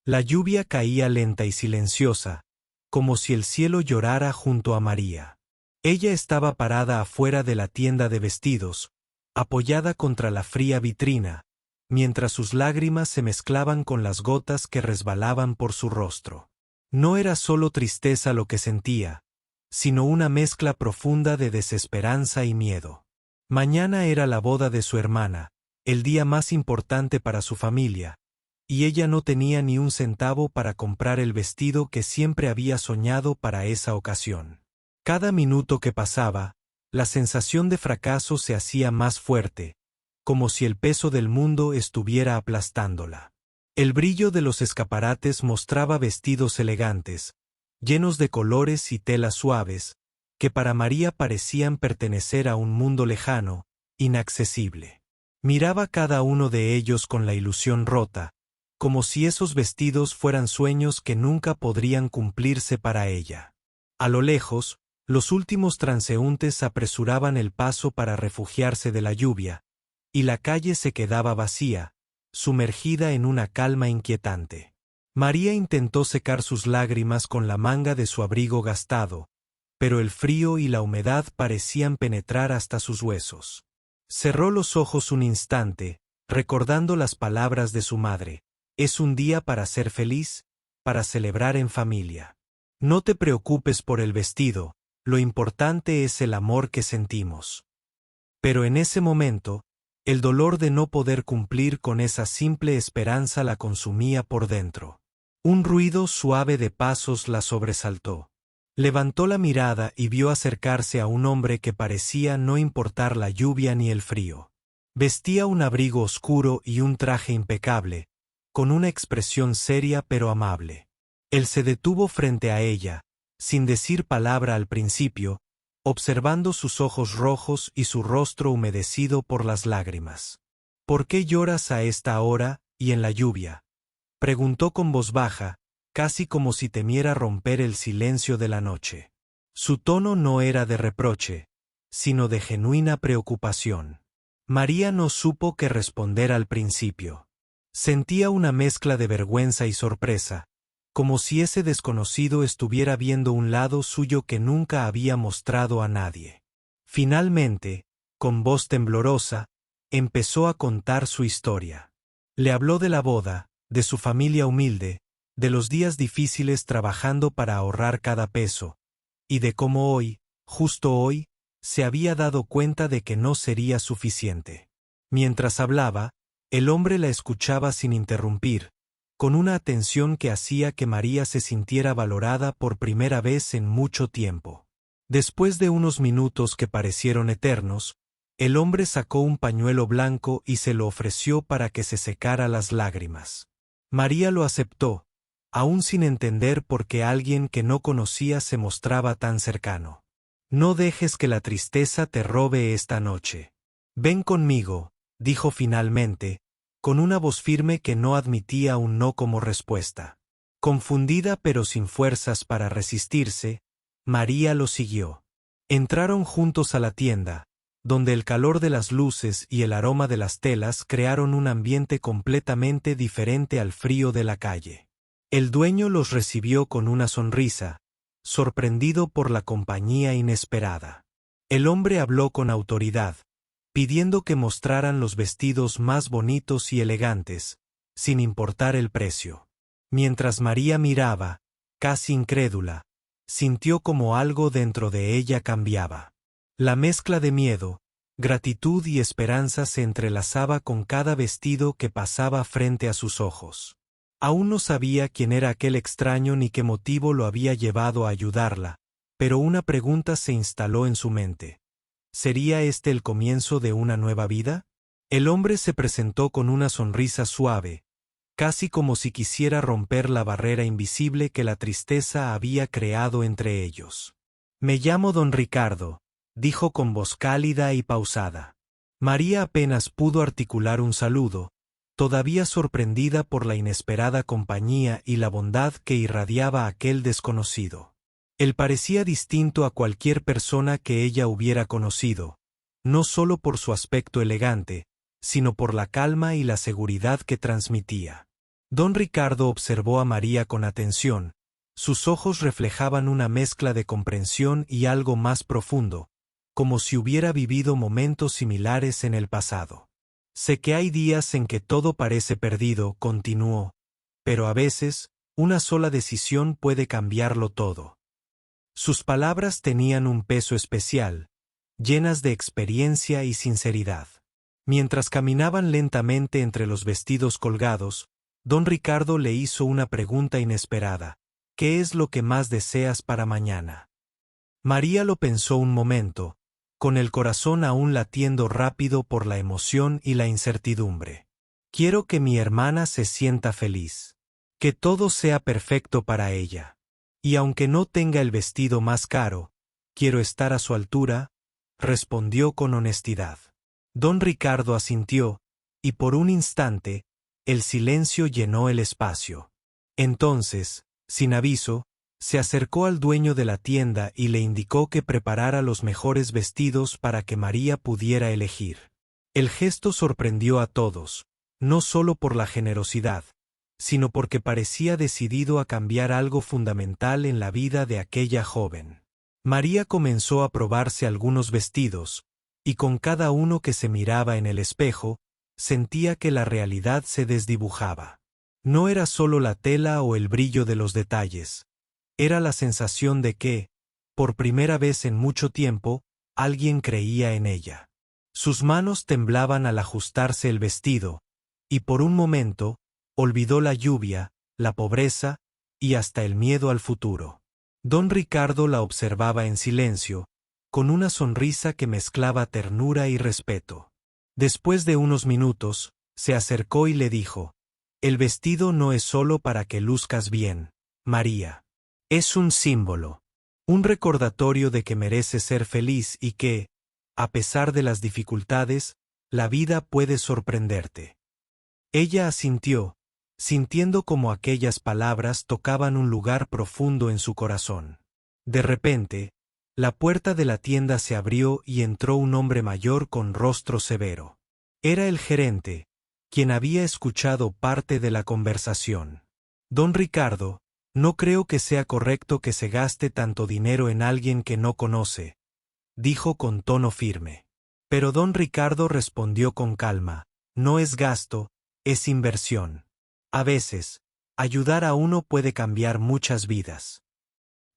La lluvia caía lenta y silenciosa, como si el cielo llorara junto a María. Ella estaba parada afuera de la tienda de vestidos, apoyada contra la fría vitrina, mientras sus lágrimas se mezclaban con las gotas que resbalaban por su rostro. No era solo tristeza lo que sentía, sino una mezcla profunda de desesperanza y miedo. Mañana era la boda de su hermana, el día más importante para su familia, y ella no tenía ni un centavo para comprar el vestido que siempre había soñado para esa ocasión. Cada minuto que pasaba, la sensación de fracaso se hacía más fuerte, como si el peso del mundo estuviera aplastándola. El brillo de los escaparates mostraba vestidos elegantes, llenos de colores y telas suaves, que para María parecían pertenecer a un mundo lejano, inaccesible. Miraba cada uno de ellos con la ilusión rota, como si esos vestidos fueran sueños que nunca podrían cumplirse para ella. A lo lejos, los últimos transeúntes apresuraban el paso para refugiarse de la lluvia, y la calle se quedaba vacía, sumergida en una calma inquietante. María intentó secar sus lágrimas con la manga de su abrigo gastado, pero el frío y la humedad parecían penetrar hasta sus huesos. Cerró los ojos un instante, recordando las palabras de su madre: «Es un día para ser feliz, para celebrar en familia. No te preocupes por el vestido, lo importante es el amor que sentimos». Pero en ese momento, el dolor de no poder cumplir con esa simple esperanza la consumía por dentro. Un ruido suave de pasos la sobresaltó. Levantó la mirada y vio acercarse a un hombre que parecía no importar la lluvia ni el frío. Vestía un abrigo oscuro y un traje impecable, con una expresión seria pero amable. Él se detuvo frente a ella, sin decir palabra al principio, observando sus ojos rojos y su rostro humedecido por las lágrimas. «¿Por qué lloras a esta hora y en la lluvia?», preguntó con voz baja, casi como si temiera romper el silencio de la noche. Su tono no era de reproche, sino de genuina preocupación. María no supo qué responder al principio. Sentía una mezcla de vergüenza y sorpresa, como si ese desconocido estuviera viendo un lado suyo que nunca había mostrado a nadie. Finalmente, con voz temblorosa, empezó a contar su historia. Le habló de la boda, de su familia humilde, de los días difíciles trabajando para ahorrar cada peso, y de cómo hoy, justo hoy, se había dado cuenta de que no sería suficiente. Mientras hablaba, el hombre la escuchaba sin interrumpir, con una atención que hacía que María se sintiera valorada por primera vez en mucho tiempo. Después de unos minutos que parecieron eternos, el hombre sacó un pañuelo blanco y se lo ofreció para que se secara las lágrimas. María lo aceptó, aún sin entender por qué alguien que no conocía se mostraba tan cercano. «No dejes que la tristeza te robe esta noche. Ven conmigo», dijo finalmente, con una voz firme que no admitía un no como respuesta. Confundida pero sin fuerzas para resistirse, María lo siguió. Entraron juntos a la tienda, donde el calor de las luces y el aroma de las telas crearon un ambiente completamente diferente al frío de la calle. El dueño los recibió con una sonrisa, sorprendido por la compañía inesperada. El hombre habló con autoridad, pidiendo que mostraran los vestidos más bonitos y elegantes, sin importar el precio. Mientras María miraba, casi incrédula, sintió como algo dentro de ella cambiaba. La mezcla de miedo, gratitud y esperanza se entrelazaba con cada vestido que pasaba frente a sus ojos. Aún no sabía quién era aquel extraño ni qué motivo lo había llevado a ayudarla, pero una pregunta se instaló en su mente. ¿Sería este el comienzo de una nueva vida? El hombre se presentó con una sonrisa suave, casi como si quisiera romper la barrera invisible que la tristeza había creado entre ellos. «Me llamo don Ricardo», dijo con voz cálida y pausada. María apenas pudo articular un saludo, todavía sorprendida por la inesperada compañía y la bondad que irradiaba aquel desconocido. Él parecía distinto a cualquier persona que ella hubiera conocido, no solo por su aspecto elegante, sino por la calma y la seguridad que transmitía. Don Ricardo observó a María con atención. Sus ojos reflejaban una mezcla de comprensión y algo más profundo, como si hubiera vivido momentos similares en el pasado. Sé que hay días en que todo parece perdido, continuó, pero a veces, una sola decisión puede cambiarlo todo. Sus palabras tenían un peso especial, llenas de experiencia y sinceridad. Mientras caminaban lentamente entre los vestidos colgados, don Ricardo le hizo una pregunta inesperada. ¿Qué es lo que más deseas para mañana? María lo pensó un momento, con el corazón aún latiendo rápido por la emoción y la incertidumbre. Quiero que mi hermana se sienta feliz. Que todo sea perfecto para ella. Y aunque no tenga el vestido más caro, quiero estar a su altura, respondió con honestidad. Don Ricardo asintió, y por un instante, el silencio llenó el espacio. Entonces, sin aviso, se acercó al dueño de la tienda y le indicó que preparara los mejores vestidos para que María pudiera elegir. El gesto sorprendió a todos, no solo por la generosidad, sino porque parecía decidido a cambiar algo fundamental en la vida de aquella joven. María comenzó a probarse algunos vestidos, y con cada uno que se miraba en el espejo, sentía que la realidad se desdibujaba. No era solo la tela o el brillo de los detalles, era la sensación de que, por primera vez en mucho tiempo, alguien creía en ella. Sus manos temblaban al ajustarse el vestido, y por un momento, olvidó la lluvia, la pobreza, y hasta el miedo al futuro. Don Ricardo la observaba en silencio, con una sonrisa que mezclaba ternura y respeto. Después de unos minutos, se acercó y le dijo: «El vestido no es solo para que luzcas bien, María. Es un símbolo, un recordatorio de que mereces ser feliz y que, a pesar de las dificultades, la vida puede sorprenderte». Ella asintió, sintiendo como aquellas palabras tocaban un lugar profundo en su corazón. De repente, la puerta de la tienda se abrió y entró un hombre mayor con rostro severo. Era el gerente, quien había escuchado parte de la conversación. «Don Ricardo, no creo que sea correcto que se gaste tanto dinero en alguien que no conoce», dijo con tono firme. Pero don Ricardo respondió con calma: «No es gasto, es inversión. A veces, ayudar a uno puede cambiar muchas vidas».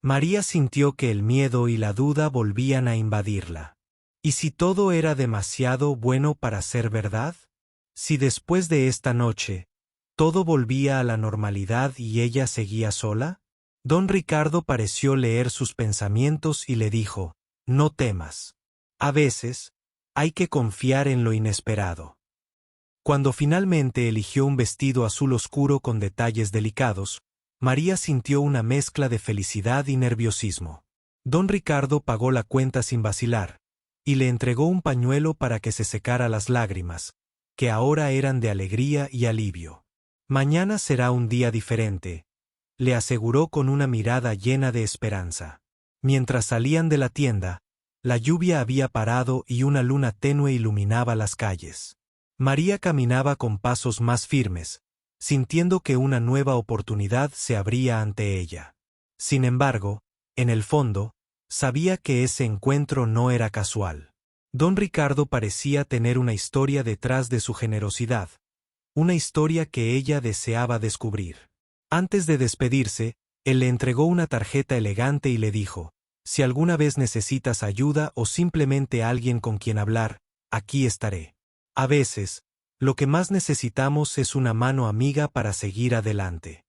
María sintió que el miedo y la duda volvían a invadirla. ¿Y si todo era demasiado bueno para ser verdad? Si después de esta noche, todo volvía a la normalidad y ella seguía sola? Don Ricardo pareció leer sus pensamientos y le dijo: «No temas. A veces, hay que confiar en lo inesperado». Cuando finalmente eligió un vestido azul oscuro con detalles delicados, María sintió una mezcla de felicidad y nerviosismo. Don Ricardo pagó la cuenta sin vacilar, y le entregó un pañuelo para que se secara las lágrimas, que ahora eran de alegría y alivio. «Mañana será un día diferente», le aseguró con una mirada llena de esperanza. Mientras salían de la tienda, la lluvia había parado y una luna tenue iluminaba las calles. María caminaba con pasos más firmes, sintiendo que una nueva oportunidad se abría ante ella. Sin embargo, en el fondo, sabía que ese encuentro no era casual. Don Ricardo parecía tener una historia detrás de su generosidad, una historia que ella deseaba descubrir. Antes de despedirse, él le entregó una tarjeta elegante y le dijo: «Si alguna vez necesitas ayuda o simplemente alguien con quien hablar, aquí estaré». A veces, lo que más necesitamos es una mano amiga para seguir adelante.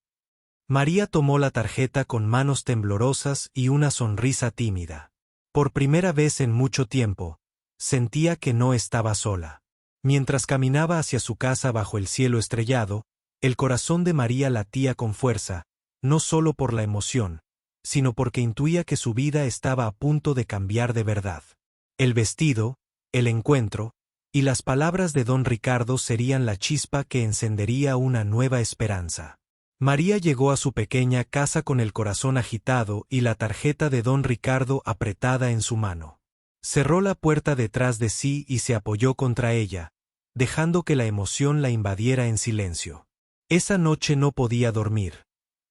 María tomó la tarjeta con manos temblorosas y una sonrisa tímida. Por primera vez en mucho tiempo, sentía que no estaba sola. Mientras caminaba hacia su casa bajo el cielo estrellado, el corazón de María latía con fuerza, no solo por la emoción, sino porque intuía que su vida estaba a punto de cambiar de verdad. El vestido, el encuentro, y las palabras de don Ricardo serían la chispa que encendería una nueva esperanza. María llegó a su pequeña casa con el corazón agitado y la tarjeta de don Ricardo apretada en su mano. Cerró la puerta detrás de sí y se apoyó contra ella, dejando que la emoción la invadiera en silencio. Esa noche no podía dormir.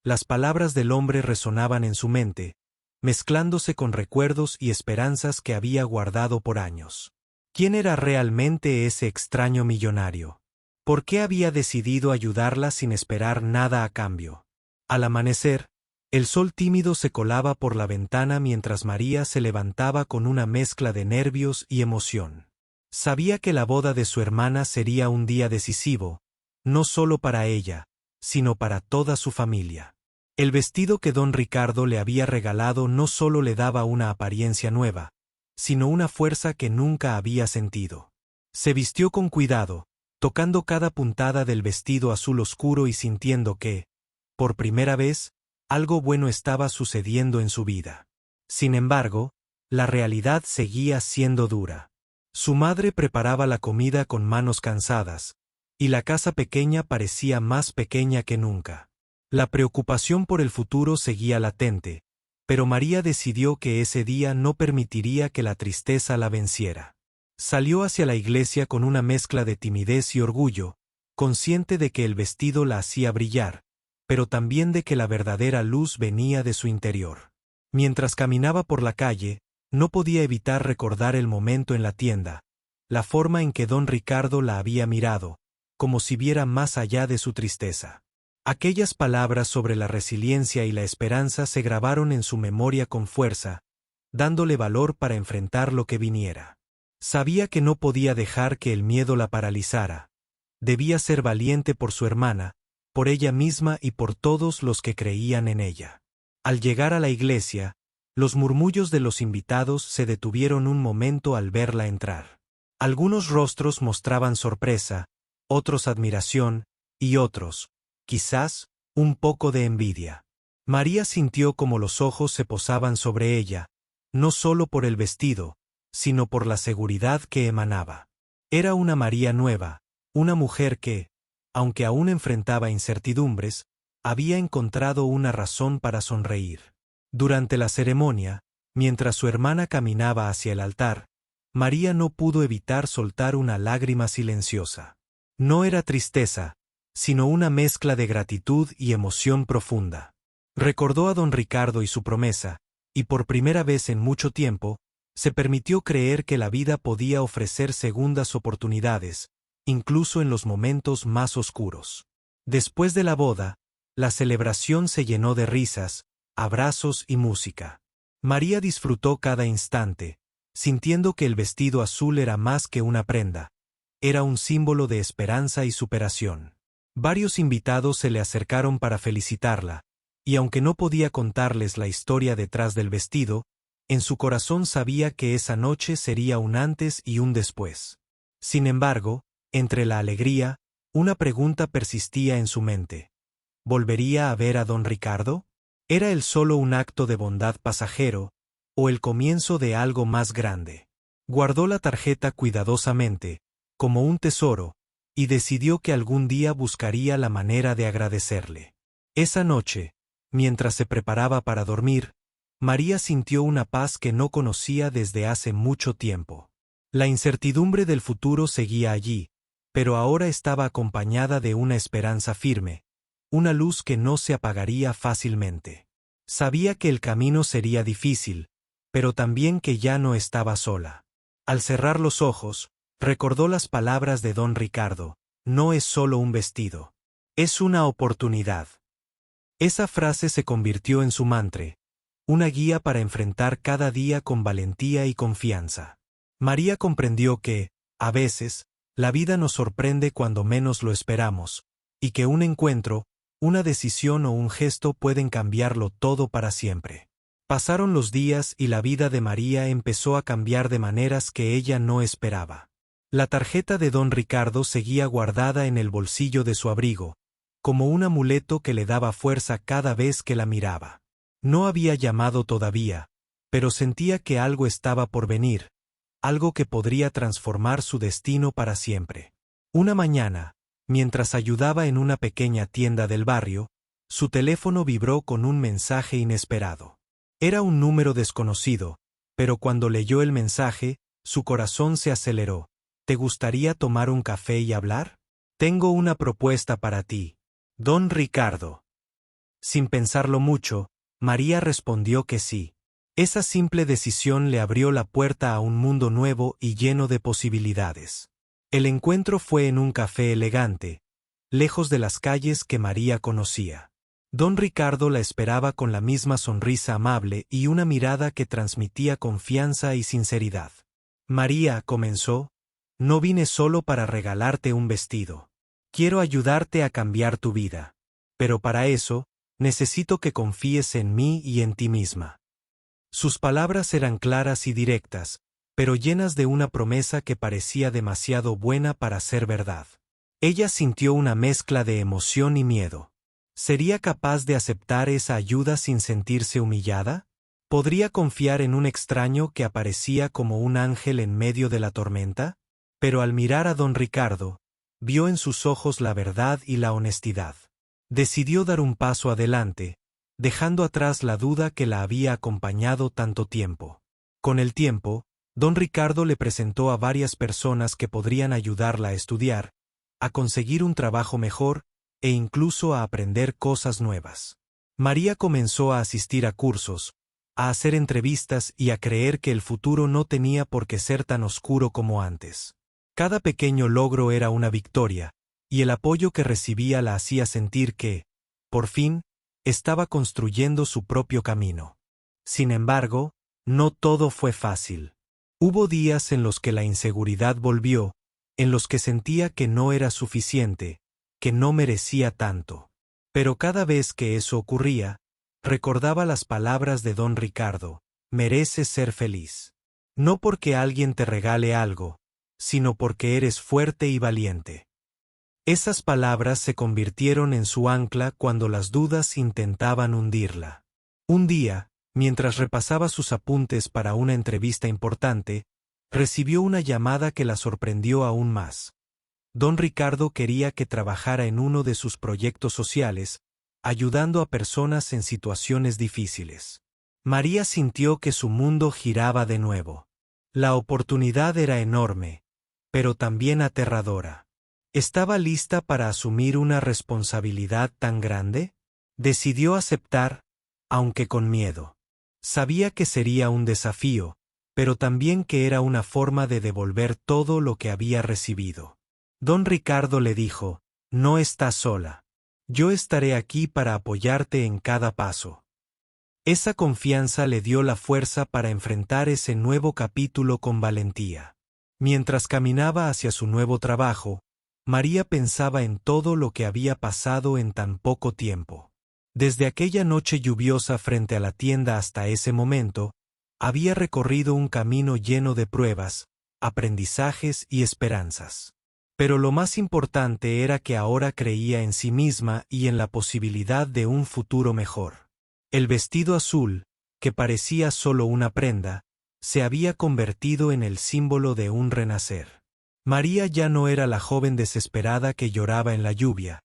Las palabras del hombre resonaban en su mente, mezclándose con recuerdos y esperanzas que había guardado por años. ¿Quién era realmente ese extraño millonario? ¿Por qué había decidido ayudarla sin esperar nada a cambio? Al amanecer, el sol tímido se colaba por la ventana mientras María se levantaba con una mezcla de nervios y emoción. Sabía que la boda de su hermana sería un día decisivo, no solo para ella, sino para toda su familia. El vestido que don Ricardo le había regalado no solo le daba una apariencia nueva, sino una fuerza que nunca había sentido. Se vistió con cuidado, tocando cada puntada del vestido azul oscuro y sintiendo que, por primera vez, algo bueno estaba sucediendo en su vida. Sin embargo, la realidad seguía siendo dura. Su madre preparaba la comida con manos cansadas, y la casa pequeña parecía más pequeña que nunca. La preocupación por el futuro seguía latente, pero María decidió que ese día no permitiría que la tristeza la venciera. Salió hacia la iglesia con una mezcla de timidez y orgullo, consciente de que el vestido la hacía brillar, pero también de que la verdadera luz venía de su interior. Mientras caminaba por la calle, no podía evitar recordar el momento en la tienda, la forma en que don Ricardo la había mirado, como si viera más allá de su tristeza. Aquellas palabras sobre la resiliencia y la esperanza se grabaron en su memoria con fuerza, dándole valor para enfrentar lo que viniera. Sabía que no podía dejar que el miedo la paralizara. Debía ser valiente por su hermana, por ella misma y por todos los que creían en ella. Al llegar a la iglesia, los murmullos de los invitados se detuvieron un momento al verla entrar. Algunos rostros mostraban sorpresa, otros admiración, y otros, quizás, un poco de envidia. María sintió como los ojos se posaban sobre ella, no solo por el vestido, sino por la seguridad que emanaba. Era una María nueva, una mujer que, aunque aún enfrentaba incertidumbres, había encontrado una razón para sonreír. Durante la ceremonia, mientras su hermana caminaba hacia el altar, María no pudo evitar soltar una lágrima silenciosa. No era tristeza, sino una mezcla de gratitud y emoción profunda. Recordó a don Ricardo y su promesa, y por primera vez en mucho tiempo, se permitió creer que la vida podía ofrecer segundas oportunidades, incluso en los momentos más oscuros. Después de la boda, la celebración se llenó de risas, abrazos y música. María disfrutó cada instante, sintiendo que el vestido azul era más que una prenda, era un símbolo de esperanza y superación. Varios invitados se le acercaron para felicitarla, y aunque no podía contarles la historia detrás del vestido, en su corazón sabía que esa noche sería un antes y un después. Sin embargo, entre la alegría, una pregunta persistía en su mente. ¿Volvería a ver a don Ricardo? ¿Era él solo un acto de bondad pasajero, o el comienzo de algo más grande? Guardó la tarjeta cuidadosamente, como un tesoro, y decidió que algún día buscaría la manera de agradecerle. Esa noche, mientras se preparaba para dormir, María sintió una paz que no conocía desde hace mucho tiempo. La incertidumbre del futuro seguía allí, pero ahora estaba acompañada de una esperanza firme, una luz que no se apagaría fácilmente. Sabía que el camino sería difícil, pero también que ya no estaba sola. Al cerrar los ojos, recordó las palabras de don Ricardo: no es solo un vestido, es una oportunidad. Esa frase se convirtió en su mantra, una guía para enfrentar cada día con valentía y confianza. María comprendió que, a veces, la vida nos sorprende cuando menos lo esperamos, y que un encuentro, una decisión o un gesto pueden cambiarlo todo para siempre. Pasaron los días y la vida de María empezó a cambiar de maneras que ella no esperaba. La tarjeta de don Ricardo seguía guardada en el bolsillo de su abrigo, como un amuleto que le daba fuerza cada vez que la miraba. No había llamado todavía, pero sentía que algo estaba por venir, algo que podría transformar su destino para siempre. Una mañana, mientras ayudaba en una pequeña tienda del barrio, su teléfono vibró con un mensaje inesperado. Era un número desconocido, pero cuando leyó el mensaje, su corazón se aceleró. ¿Te gustaría tomar un café y hablar? Tengo una propuesta para ti. Don Ricardo. Sin pensarlo mucho, María respondió que sí. Esa simple decisión le abrió la puerta a un mundo nuevo y lleno de posibilidades. El encuentro fue en un café elegante, lejos de las calles que María conocía. Don Ricardo la esperaba con la misma sonrisa amable y una mirada que transmitía confianza y sinceridad. María, comenzó, no vine solo para regalarte un vestido. Quiero ayudarte a cambiar tu vida. Pero para eso, necesito que confíes en mí y en ti misma. Sus palabras eran claras y directas, pero llenas de una promesa que parecía demasiado buena para ser verdad. Ella sintió una mezcla de emoción y miedo. ¿Sería capaz de aceptar esa ayuda sin sentirse humillada? ¿Podría confiar en un extraño que aparecía como un ángel en medio de la tormenta? Pero al mirar a don Ricardo, vio en sus ojos la verdad y la honestidad. Decidió dar un paso adelante, dejando atrás la duda que la había acompañado tanto tiempo. Con el tiempo, don Ricardo le presentó a varias personas que podrían ayudarla a estudiar, a conseguir un trabajo mejor e incluso a aprender cosas nuevas. María comenzó a asistir a cursos, a hacer entrevistas y a creer que el futuro no tenía por qué ser tan oscuro como antes. Cada pequeño logro era una victoria, y el apoyo que recibía la hacía sentir que, por fin, estaba construyendo su propio camino. Sin embargo, no todo fue fácil. Hubo días en los que la inseguridad volvió, en los que sentía que no era suficiente, que no merecía tanto. Pero cada vez que eso ocurría, recordaba las palabras de don Ricardo: mereces ser feliz. No porque alguien te regale algo, sino porque eres fuerte y valiente. Esas palabras se convirtieron en su ancla cuando las dudas intentaban hundirla. Un día, mientras repasaba sus apuntes para una entrevista importante, recibió una llamada que la sorprendió aún más. Don Ricardo quería que trabajara en uno de sus proyectos sociales, ayudando a personas en situaciones difíciles. María sintió que su mundo giraba de nuevo. La oportunidad era enorme, pero también aterradora. ¿Estaba lista para asumir una responsabilidad tan grande? Decidió aceptar, aunque con miedo. Sabía que sería un desafío, pero también que era una forma de devolver todo lo que había recibido. Don Ricardo le dijo: no estás sola. Yo estaré aquí para apoyarte en cada paso. Esa confianza le dio la fuerza para enfrentar ese nuevo capítulo con valentía. Mientras caminaba hacia su nuevo trabajo, María pensaba en todo lo que había pasado en tan poco tiempo. Desde aquella noche lluviosa frente a la tienda hasta ese momento, había recorrido un camino lleno de pruebas, aprendizajes y esperanzas. Pero lo más importante era que ahora creía en sí misma y en la posibilidad de un futuro mejor. El vestido azul, que parecía solo una prenda, se había convertido en el símbolo de un renacer. María ya no era la joven desesperada que lloraba en la lluvia.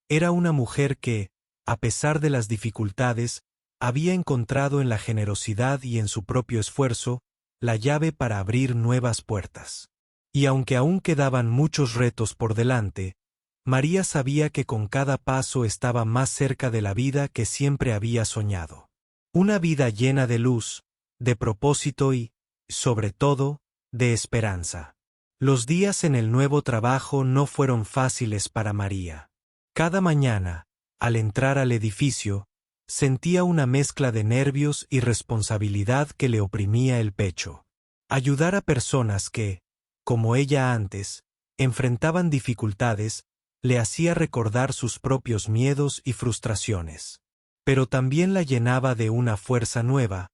Era una mujer que, a pesar de las dificultades, había encontrado en la generosidad y en su propio esfuerzo la llave para abrir nuevas puertas. Y aunque aún quedaban muchos retos por delante, María sabía que con cada paso estaba más cerca de la vida que siempre había soñado. Una vida llena de luz, de propósito y, sobre todo, de esperanza. Los días en el nuevo trabajo no fueron fáciles para María. Cada mañana, al entrar al edificio, sentía una mezcla de nervios y responsabilidad que le oprimía el pecho. Ayudar a personas que, como ella antes, enfrentaban dificultades, le hacía recordar sus propios miedos y frustraciones. Pero también la llenaba de una fuerza nueva,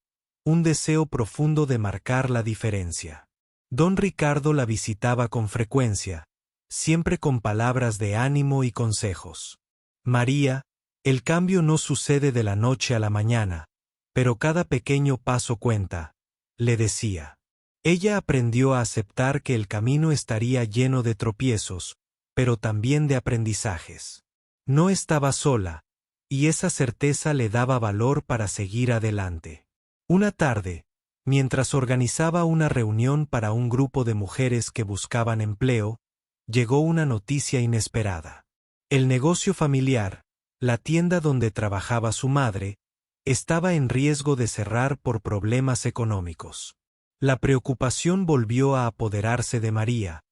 un deseo profundo de marcar la diferencia. Don Ricardo la visitaba con frecuencia, siempre con palabras de ánimo y consejos. María, el cambio no sucede de la noche a la mañana, pero cada pequeño paso cuenta, le decía. Ella aprendió a aceptar que el camino estaría lleno de tropiezos, pero también de aprendizajes. No estaba sola, y esa certeza le daba valor para seguir adelante. Una tarde, mientras organizaba una reunión para un grupo de mujeres que buscaban empleo, llegó una noticia inesperada. El negocio familiar, La tienda donde trabajaba su madre estaba en riesgo de cerrar por problemas económicos. La preocupación volvió a apoderarse de María,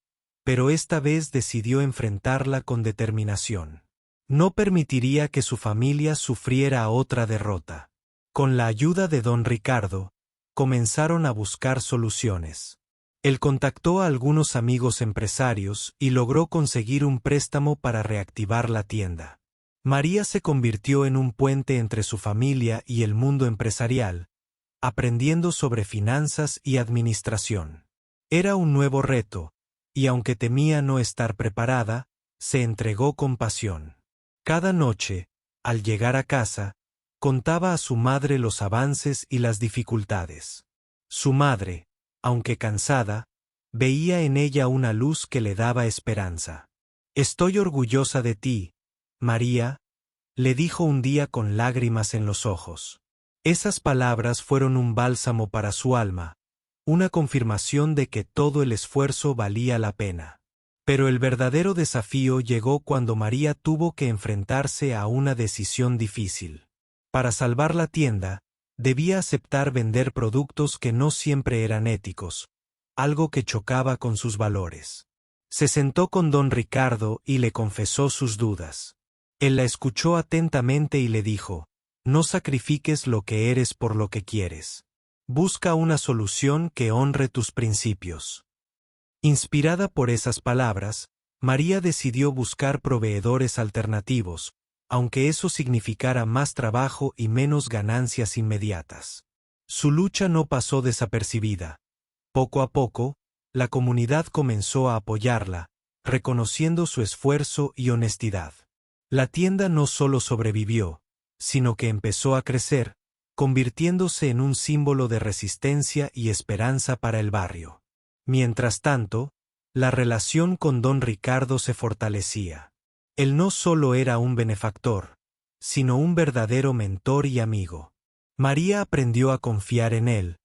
pero esta vez decidió enfrentarla con determinación. No permitiría que su familia sufriera otra derrota. Con la ayuda de don Ricardo, comenzaron a buscar soluciones. Él contactó a algunos amigos empresarios y logró conseguir un préstamo para reactivar la tienda. María se convirtió en un puente entre su familia y el mundo empresarial, aprendiendo sobre finanzas y administración. Era un nuevo reto, y aunque temía no estar preparada, se entregó con pasión. Cada noche, al llegar a casa, contaba a su madre los avances y las dificultades. Su madre, aunque cansada, veía en ella una luz que le daba esperanza. «Estoy orgullosa de ti, María», le dijo un día con lágrimas en los ojos. Esas palabras fueron un bálsamo para su alma, una confirmación de que todo el esfuerzo valía la pena. Pero el verdadero desafío llegó cuando María tuvo que enfrentarse a una decisión difícil. Para salvar la tienda, debía aceptar vender productos que no siempre eran éticos, algo que chocaba con sus valores. Se sentó con don Ricardo y le confesó sus dudas. Él la escuchó atentamente y le dijo: «No sacrifiques lo que eres por lo que quieres. Busca una solución que honre tus principios». Inspirada por esas palabras, María decidió buscar proveedores alternativos, aunque eso significara más trabajo y menos ganancias inmediatas. Su lucha no pasó desapercibida. Poco a poco, la comunidad comenzó a apoyarla, reconociendo su esfuerzo y honestidad. La tienda no solo sobrevivió, sino que empezó a crecer, convirtiéndose en un símbolo de resistencia y esperanza para el barrio. Mientras tanto, la relación con don Ricardo se fortalecía. Él no solo era un benefactor, sino un verdadero mentor y amigo. María aprendió a confiar en él,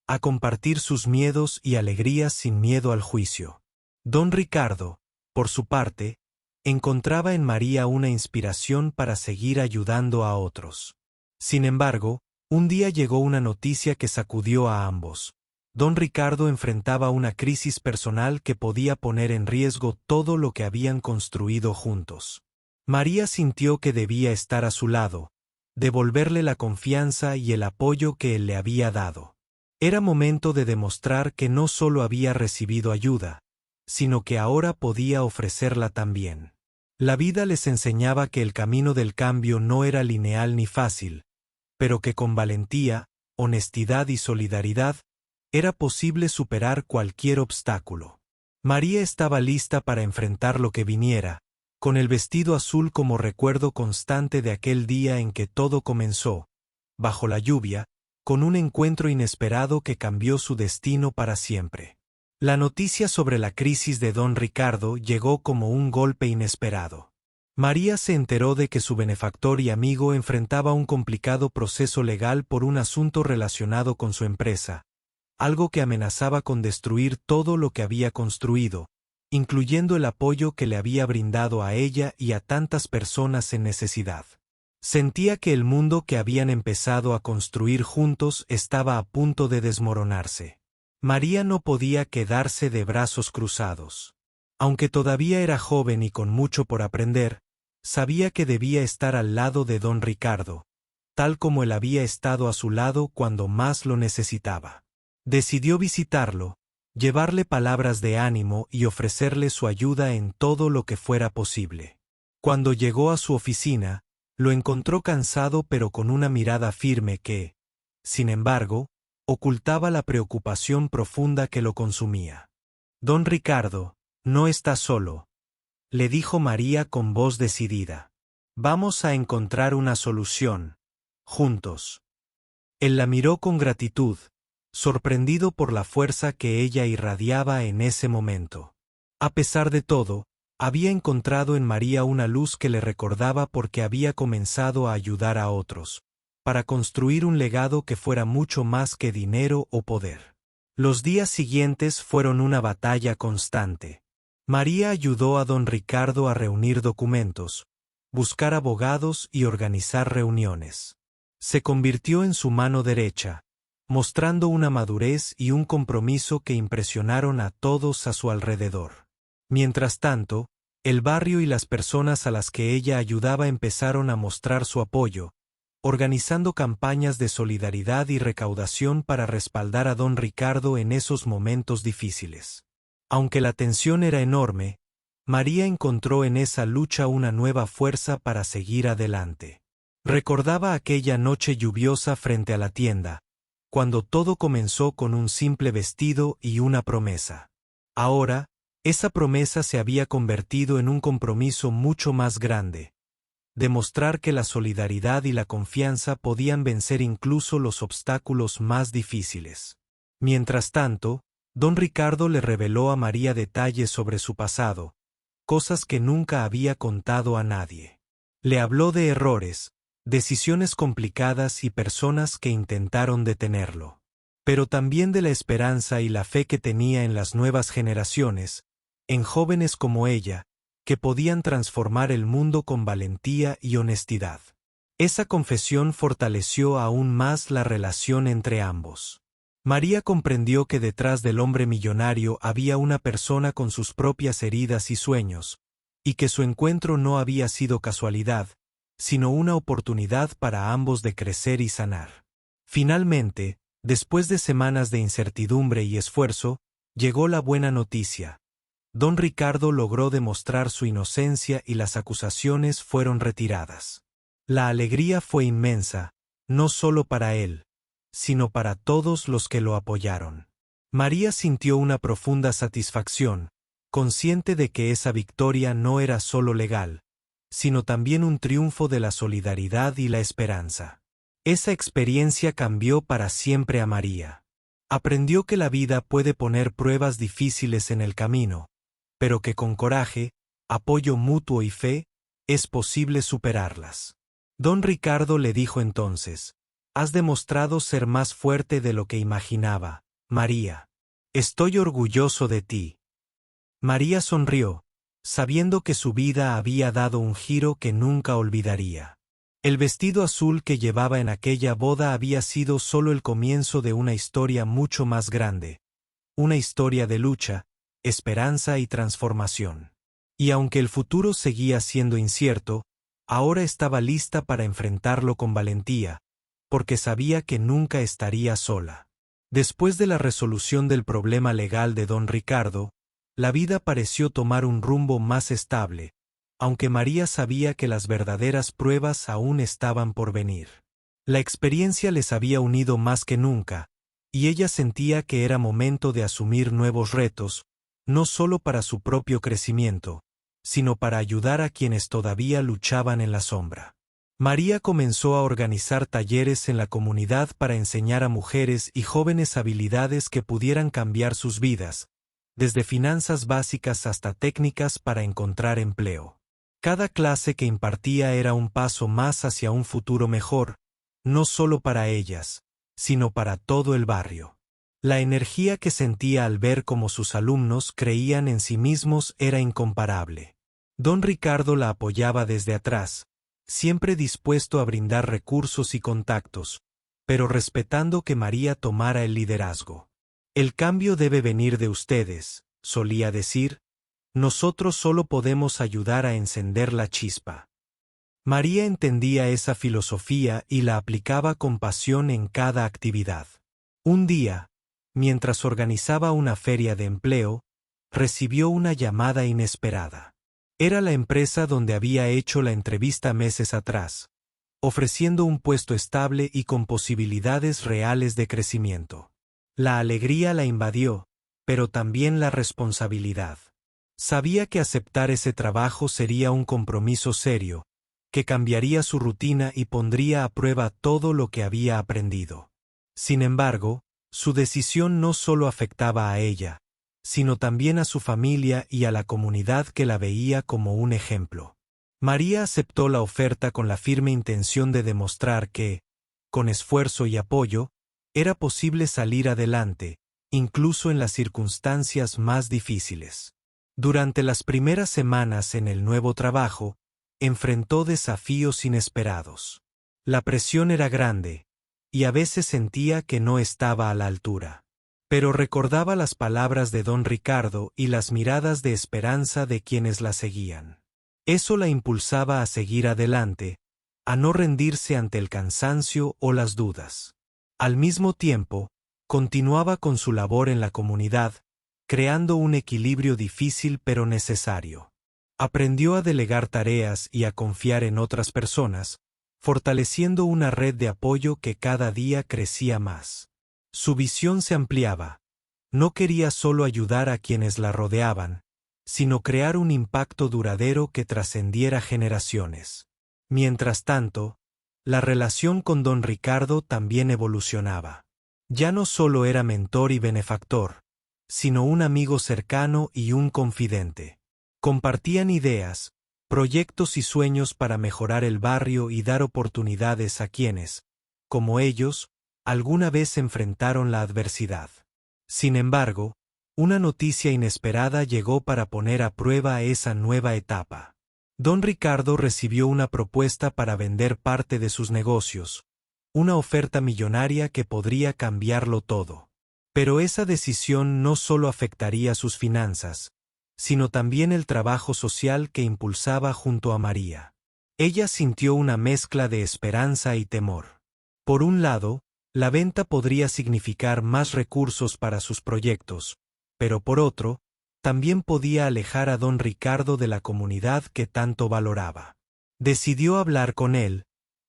a compartir sus miedos y alegrías sin miedo al juicio. Don Ricardo, por su parte, encontraba en María una inspiración para seguir ayudando a otros. Sin embargo, un día llegó una noticia que sacudió a ambos. Don Ricardo enfrentaba una crisis personal que podía poner en riesgo todo lo que habían construido juntos. María sintió que debía estar a su lado, devolverle la confianza y el apoyo que él le había dado. Era momento de demostrar que no solo había recibido ayuda, sino que ahora podía ofrecerla también. La vida les enseñaba que el camino del cambio no era lineal ni fácil, pero que con valentía, honestidad y solidaridad, era posible superar cualquier obstáculo. María estaba lista para enfrentar lo que viniera, con el vestido azul como recuerdo constante de aquel día en que todo comenzó, bajo la lluvia, con un encuentro inesperado que cambió su destino para siempre. La noticia sobre la crisis de don Ricardo llegó como un golpe inesperado. María se enteró de que su benefactor y amigo enfrentaba un complicado proceso legal por un asunto relacionado con su empresa, algo que amenazaba con destruir todo lo que había construido, incluyendo el apoyo que le había brindado a ella y a tantas personas en necesidad. Sentía que el mundo que habían empezado a construir juntos estaba a punto de desmoronarse. María no podía quedarse de brazos cruzados. Aunque todavía era joven y con mucho por aprender, sabía que debía estar al lado de don Ricardo, tal como él había estado a su lado cuando más lo necesitaba. Decidió visitarlo, llevarle palabras de ánimo y ofrecerle su ayuda en todo lo que fuera posible. Cuando llegó a su oficina, lo encontró cansado pero con una mirada firme que, sin embargo, ocultaba la preocupación profunda que lo consumía. «Don Ricardo, no está solo», le dijo María con voz decidida. «Vamos a encontrar una solución, juntos». Él la miró con gratitud, sorprendido por la fuerza que ella irradiaba en ese momento. A pesar de todo, había encontrado en María una luz que le recordaba por qué había comenzado a ayudar a otros, para construir un legado que fuera mucho más que dinero o poder. Los días siguientes fueron una batalla constante. María ayudó a don Ricardo a reunir documentos, buscar abogados y organizar reuniones. Se convirtió en su mano derecha, mostrando una madurez y un compromiso que impresionaron a todos a su alrededor. Mientras tanto, el barrio y las personas a las que ella ayudaba empezaron a mostrar su apoyo, organizando campañas de solidaridad y recaudación para respaldar a don Ricardo en esos momentos difíciles. Aunque la tensión era enorme, María encontró en esa lucha una nueva fuerza para seguir adelante. Recordaba aquella noche lluviosa frente a la tienda, cuando todo comenzó con un simple vestido y una promesa. Ahora, esa promesa se había convertido en un compromiso mucho más grande: demostrar que la solidaridad y la confianza podían vencer incluso los obstáculos más difíciles. Mientras tanto, don Ricardo le reveló a María detalles sobre su pasado, cosas que nunca había contado a nadie. Le habló de errores, decisiones complicadas y personas que intentaron detenerlo. Pero también de la esperanza y la fe que tenía en las nuevas generaciones, en jóvenes como ella, que podían transformar el mundo con valentía y honestidad. Esa confesión fortaleció aún más la relación entre ambos. María comprendió que detrás del hombre millonario había una persona con sus propias heridas y sueños, y que su encuentro no había sido casualidad, sino una oportunidad para ambos de crecer y sanar. Finalmente, después de semanas de incertidumbre y esfuerzo, llegó la buena noticia. Don Ricardo logró demostrar su inocencia y las acusaciones fueron retiradas. La alegría fue inmensa, no solo para él, sino para todos los que lo apoyaron. María sintió una profunda satisfacción, consciente de que esa victoria no era solo legal, sino también un triunfo de la solidaridad y la esperanza. Esa experiencia cambió para siempre a María. Aprendió que la vida puede poner pruebas difíciles en el camino, pero que con coraje, apoyo mutuo y fe, es posible superarlas. Don Ricardo le dijo entonces: «Has demostrado ser más fuerte de lo que imaginaba, María. Estoy orgulloso de ti». María sonrió, sabiendo que su vida había dado un giro que nunca olvidaría. El vestido azul que llevaba en aquella boda había sido solo el comienzo de una historia mucho más grande, una historia de lucha, esperanza y transformación. Y aunque el futuro seguía siendo incierto, ahora estaba lista para enfrentarlo con valentía, porque sabía que nunca estaría sola. Después de la resolución del problema legal de don Ricardo, la vida pareció tomar un rumbo más estable, aunque María sabía que las verdaderas pruebas aún estaban por venir. La experiencia les había unido más que nunca, y ella sentía que era momento de asumir nuevos retos, no solo para su propio crecimiento, sino para ayudar a quienes todavía luchaban en la sombra. María comenzó a organizar talleres en la comunidad para enseñar a mujeres y jóvenes habilidades que pudieran cambiar sus vidas, desde finanzas básicas hasta técnicas para encontrar empleo. Cada clase que impartía era un paso más hacia un futuro mejor, no solo para ellas, sino para todo el barrio. La energía que sentía al ver cómo sus alumnos creían en sí mismos era incomparable. Don Ricardo la apoyaba desde atrás, siempre dispuesto a brindar recursos y contactos, pero respetando que María tomara el liderazgo. «El cambio debe venir de ustedes», solía decir, «nosotros solo podemos ayudar a encender la chispa». María entendía esa filosofía y la aplicaba con pasión en cada actividad. Un día, mientras organizaba una feria de empleo, recibió una llamada inesperada. Era la empresa donde había hecho la entrevista meses atrás, ofreciendo un puesto estable y con posibilidades reales de crecimiento. La alegría la invadió, pero también la responsabilidad. Sabía que aceptar ese trabajo sería un compromiso serio, que cambiaría su rutina y pondría a prueba todo lo que había aprendido. Sin embargo, su decisión no solo afectaba a ella, sino también a su familia y a la comunidad que la veía como un ejemplo. María aceptó la oferta con la firme intención de demostrar que, con esfuerzo y apoyo, era posible salir adelante, incluso en las circunstancias más difíciles. Durante las primeras semanas en el nuevo trabajo, enfrentó desafíos inesperados. La presión era grande, y a veces sentía que no estaba a la altura. Pero recordaba las palabras de don Ricardo y las miradas de esperanza de quienes la seguían. Eso la impulsaba a seguir adelante, a no rendirse ante el cansancio o las dudas. Al mismo tiempo, continuaba con su labor en la comunidad, creando un equilibrio difícil pero necesario. Aprendió a delegar tareas y a confiar en otras personas, fortaleciendo una red de apoyo que cada día crecía más. Su visión se ampliaba. No quería solo ayudar a quienes la rodeaban, sino crear un impacto duradero que trascendiera generaciones. Mientras tanto, la relación con don Ricardo también evolucionaba. Ya no solo era mentor y benefactor, sino un amigo cercano y un confidente. Compartían ideas, proyectos y sueños para mejorar el barrio y dar oportunidades a quienes, como ellos, alguna vez enfrentaron la adversidad. Sin embargo, una noticia inesperada llegó para poner a prueba esa nueva etapa. Don Ricardo recibió una propuesta para vender parte de sus negocios, una oferta millonaria que podría cambiarlo todo. Pero esa decisión no solo afectaría sus finanzas, sino también el trabajo social que impulsaba junto a María. Ella sintió una mezcla de esperanza y temor. Por un lado, la venta podría significar más recursos para sus proyectos, pero por otro, también podía alejar a don Ricardo de la comunidad que tanto valoraba. Decidió hablar con él,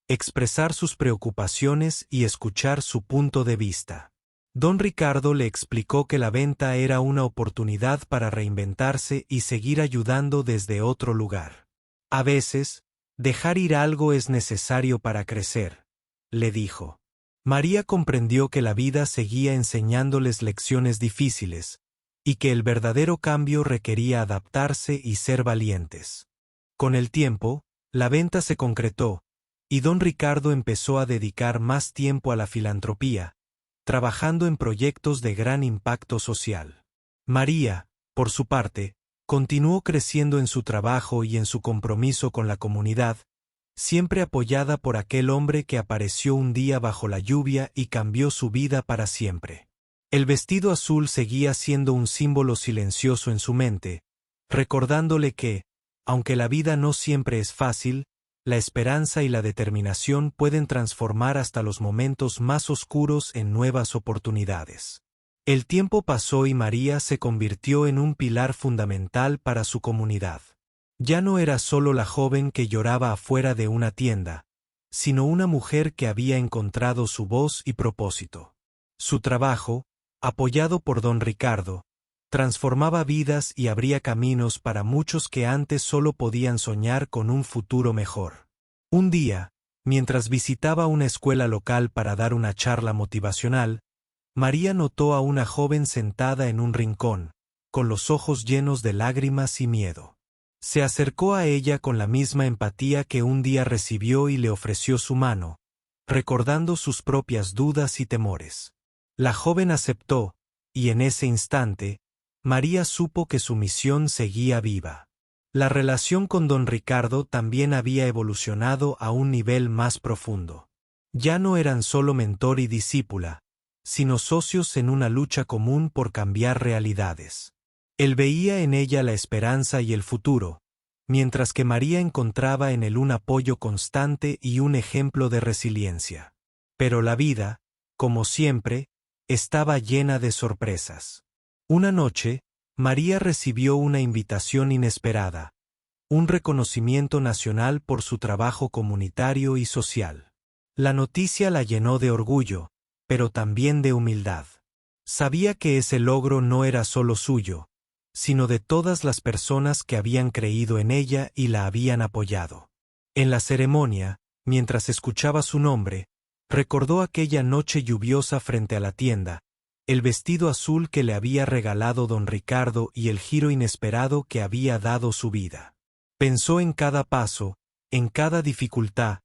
expresar sus preocupaciones y escuchar su punto de vista. Don Ricardo le explicó que la venta era una oportunidad para reinventarse y seguir ayudando desde otro lugar. A veces, dejar ir algo es necesario para crecer, le dijo. María comprendió que la vida seguía enseñándoles lecciones difíciles, y que el verdadero cambio requería adaptarse y ser valientes. Con el tiempo, la venta se concretó, y don Ricardo empezó a dedicar más tiempo a la filantropía, trabajando en proyectos de gran impacto social. María, por su parte, continuó creciendo en su trabajo y en su compromiso con la comunidad, siempre apoyada por aquel hombre que apareció un día bajo la lluvia y cambió su vida para siempre. El vestido azul seguía siendo un símbolo silencioso en su mente, recordándole que, aunque la vida no siempre es fácil, la esperanza y la determinación pueden transformar hasta los momentos más oscuros en nuevas oportunidades. El tiempo pasó y María se convirtió en un pilar fundamental para su comunidad. Ya no era solo la joven que lloraba afuera de una tienda, sino una mujer que había encontrado su voz y propósito. Su trabajo, apoyado por don Ricardo, transformaba vidas y abría caminos para muchos que antes solo podían soñar con un futuro mejor. Un día, mientras visitaba una escuela local para dar una charla motivacional, María notó a una joven sentada en un rincón, con los ojos llenos de lágrimas y miedo. Se acercó a ella con la misma empatía que un día recibió y le ofreció su mano, recordando sus propias dudas y temores. La joven aceptó, y en ese instante, María supo que su misión seguía viva. La relación con don Ricardo también había evolucionado a un nivel más profundo. Ya no eran solo mentor y discípula, sino socios en una lucha común por cambiar realidades. Él veía en ella la esperanza y el futuro, mientras que María encontraba en él un apoyo constante y un ejemplo de resiliencia. Pero la vida, como siempre, estaba llena de sorpresas. Una noche, María recibió una invitación inesperada, un reconocimiento nacional por su trabajo comunitario y social. La noticia la llenó de orgullo, pero también de humildad. Sabía que ese logro no era solo suyo, sino de todas las personas que habían creído en ella y la habían apoyado. En la ceremonia, mientras escuchaba su nombre, recordó aquella noche lluviosa frente a la tienda, el vestido azul que le había regalado don Ricardo y el giro inesperado que había dado su vida. Pensó en cada paso, en cada dificultad,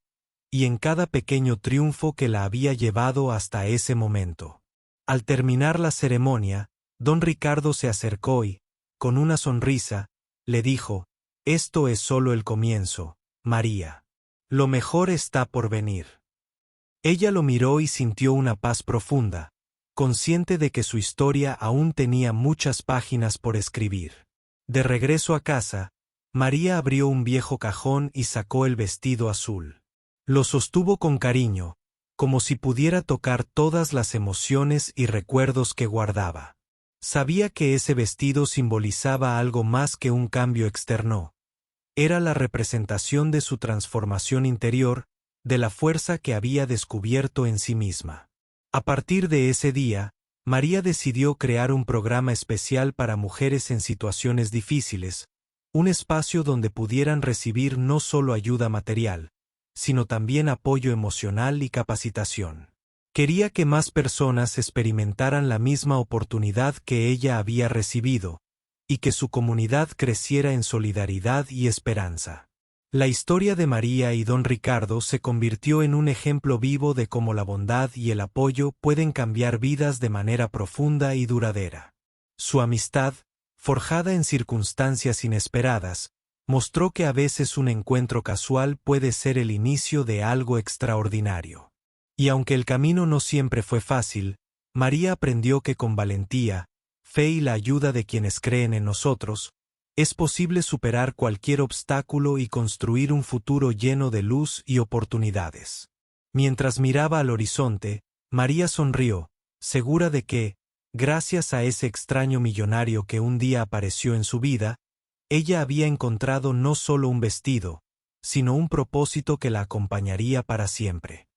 y en cada pequeño triunfo que la había llevado hasta ese momento. Al terminar la ceremonia, don Ricardo se acercó y, con una sonrisa, le dijo: «Esto es solo el comienzo, María. Lo mejor está por venir. Ella lo miró y sintió una paz profunda, consciente de que su historia aún tenía muchas páginas por escribir. De regreso a casa, María abrió un viejo cajón y sacó el vestido azul. Lo sostuvo con cariño, como si pudiera tocar todas las emociones y recuerdos que guardaba. Sabía que ese vestido simbolizaba algo más que un cambio externo. Era la representación de su transformación interior, de la fuerza que había descubierto en sí misma. A partir de ese día, María decidió crear un programa especial para mujeres en situaciones difíciles, un espacio donde pudieran recibir no solo ayuda material, sino también apoyo emocional y capacitación. Quería que más personas experimentaran la misma oportunidad que ella había recibido, y que su comunidad creciera en solidaridad y esperanza. La historia de María y don Ricardo se convirtió en un ejemplo vivo de cómo la bondad y el apoyo pueden cambiar vidas de manera profunda y duradera. Su amistad, forjada en circunstancias inesperadas, mostró que a veces un encuentro casual puede ser el inicio de algo extraordinario. Y aunque el camino no siempre fue fácil, María aprendió que con valentía, fe y la ayuda de quienes creen en nosotros, es posible superar cualquier obstáculo y construir un futuro lleno de luz y oportunidades. Mientras miraba al horizonte, María sonrió, segura de que, gracias a ese extraño millonario que un día apareció en su vida, ella había encontrado no solo un vestido, sino un propósito que la acompañaría para siempre.